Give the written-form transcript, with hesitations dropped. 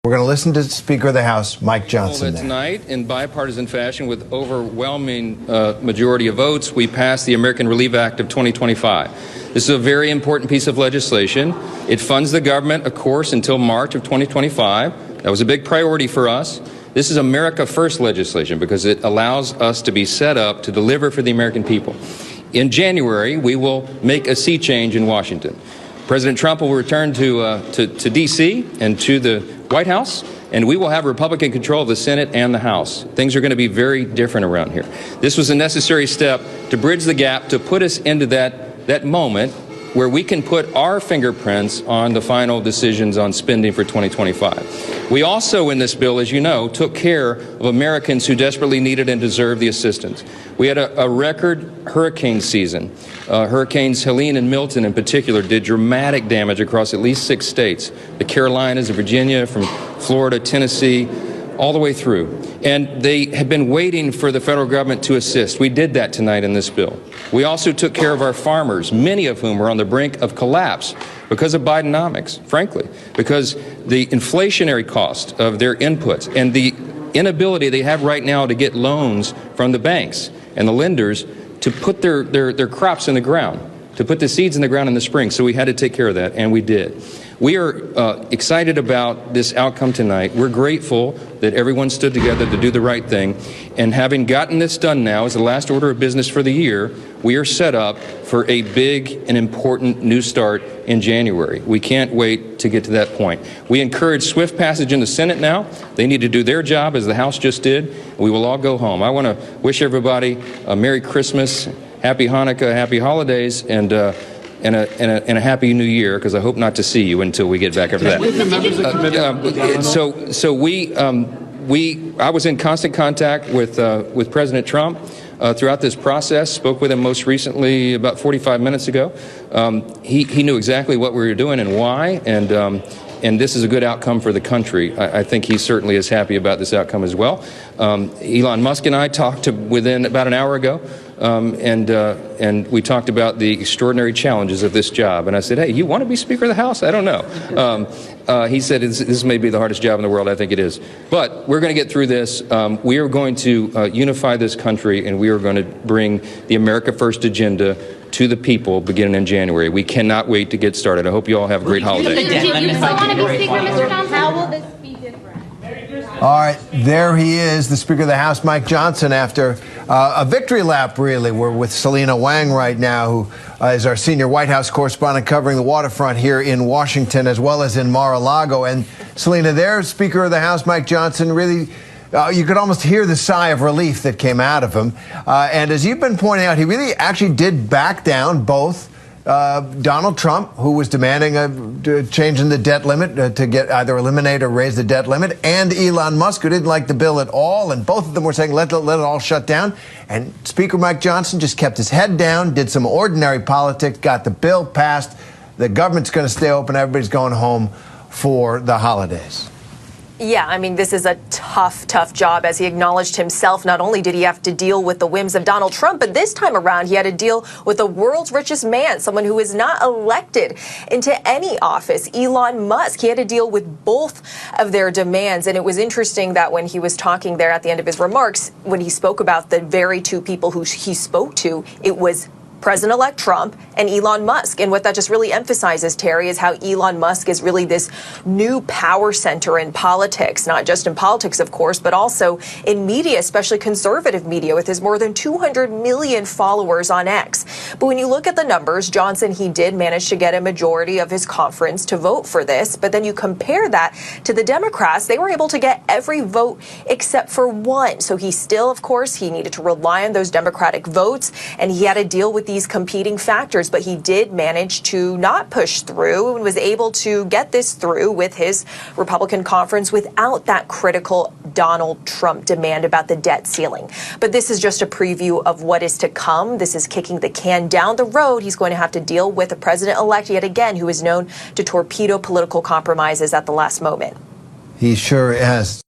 We're going to listen to Speaker of the House, Mike Johnson. Tonight, in bipartisan fashion, with overwhelming majority of votes, we passed the American Relief Act of 2025. This is a very important piece of legislation. It funds the government, of course, until March of 2025. That was a big priority for us. This is America First legislation because it allows us to be set up to deliver for the American people. In January, we will make a sea change in Washington. President Trump will return to D.C. and to the White House, and we will have Republican control of the Senate and the House. Things are going to be very different around here. This was a necessary step to bridge the gap, to put us into that moment where we can put our fingerprints on the final decisions on spending for 2025. We also, in this bill, as you know, took care of Americans who desperately needed and deserved the assistance. We had a record hurricane season. Hurricanes Helene and Milton in particular did dramatic damage across at least 6 states, the Carolinas, Virginia, from Florida, Tennessee, all the way through. And they have been waiting for the federal government to assist. We did that tonight in this bill. We also took care of our farmers, many of whom were on the brink of collapse because of Bidenomics, frankly, because the inflationary cost of their inputs and the inability they have right now to get loans from the banks and the lenders to put their crops in the ground, to put the seeds in the ground in the spring. So we had to take care of that, and we did. We are excited about this outcome tonight. We're grateful that everyone stood together to do the right thing. And having gotten this done now as the last order of business for the year, we are set up for a big and important new start in January. We can't wait to get to that point. We encourage swift passage in the Senate now. They need to do their job as the House just did. We will all go home. I want to wish everybody a Merry Christmas, Happy Hanukkah, Happy Holidays, and a Happy New Year, because I hope not to see you until we get back after that. I was in constant contact with President Trump throughout this process, spoke with him most recently about 45 minutes ago. He knew exactly what we were doing and why, and this is a good outcome for the country. I think he certainly is happy about this outcome as well. Elon Musk and I talked within about an hour ago, and we talked about the extraordinary challenges of this job. And I said, hey, you want to be Speaker of the House? I don't know. He said, this may be the hardest job in the world. I think it is. But we're going to get through this. We are going to unify this country, and we are going to bring the America First agenda to the people beginning in January. We cannot wait to get started. I hope you all have a great holiday. Do you still want to be Speaker, Mr. Johnson? How will this be different? All right, there he is, the Speaker of the House, Mike Johnson, after a victory lap, really. We're with Selena Wang right now, who is our senior White House correspondent covering the waterfront here in Washington as well as in Mar-a-Lago. And Selena, there's Speaker of the House, Mike Johnson, really. You could almost hear the sigh of relief that came out of him. And as you've been pointing out, he really actually did back down both Donald Trump, who was demanding a change in the debt limit to get either eliminate or raise the debt limit, and Elon Musk, who didn't like the bill at all. And both of them were saying, let it all shut down. And Speaker Mike Johnson just kept his head down, did some ordinary politics, got the bill passed. The government's going to stay open. Everybody's going home for the holidays. Yeah, I mean, this is a tough job, as he acknowledged himself. Not only did he have to deal with the whims of Donald Trump, but this time around he had to deal with the world's richest man, someone who is not elected into any office, Elon Musk. He had to deal with both of their demands. And it was interesting that when he was talking there at the end of his remarks, when he spoke about the very two people who he spoke to, it was President-elect Trump and Elon Musk. And what that just really emphasizes, Terry, is how Elon Musk is really this new power center in politics, not just in politics, of course, but also in media, especially conservative media, with his more than 200 million followers on X. But when you look at the numbers, Johnson, he did manage to get a majority of his conference to vote for this. But then you compare that to the Democrats, they were able to get every vote except for one. So he still, of course, he needed to rely on those Democratic votes, and he had to deal with these competing factors, but he did manage to not push through and was able to get this through with his Republican conference without that critical Donald Trump demand about the debt ceiling. But this is just a preview of what is to come. This is kicking the can down the road. He's going to have to deal with a president-elect yet again who is known to torpedo political compromises at the last moment. He sure has.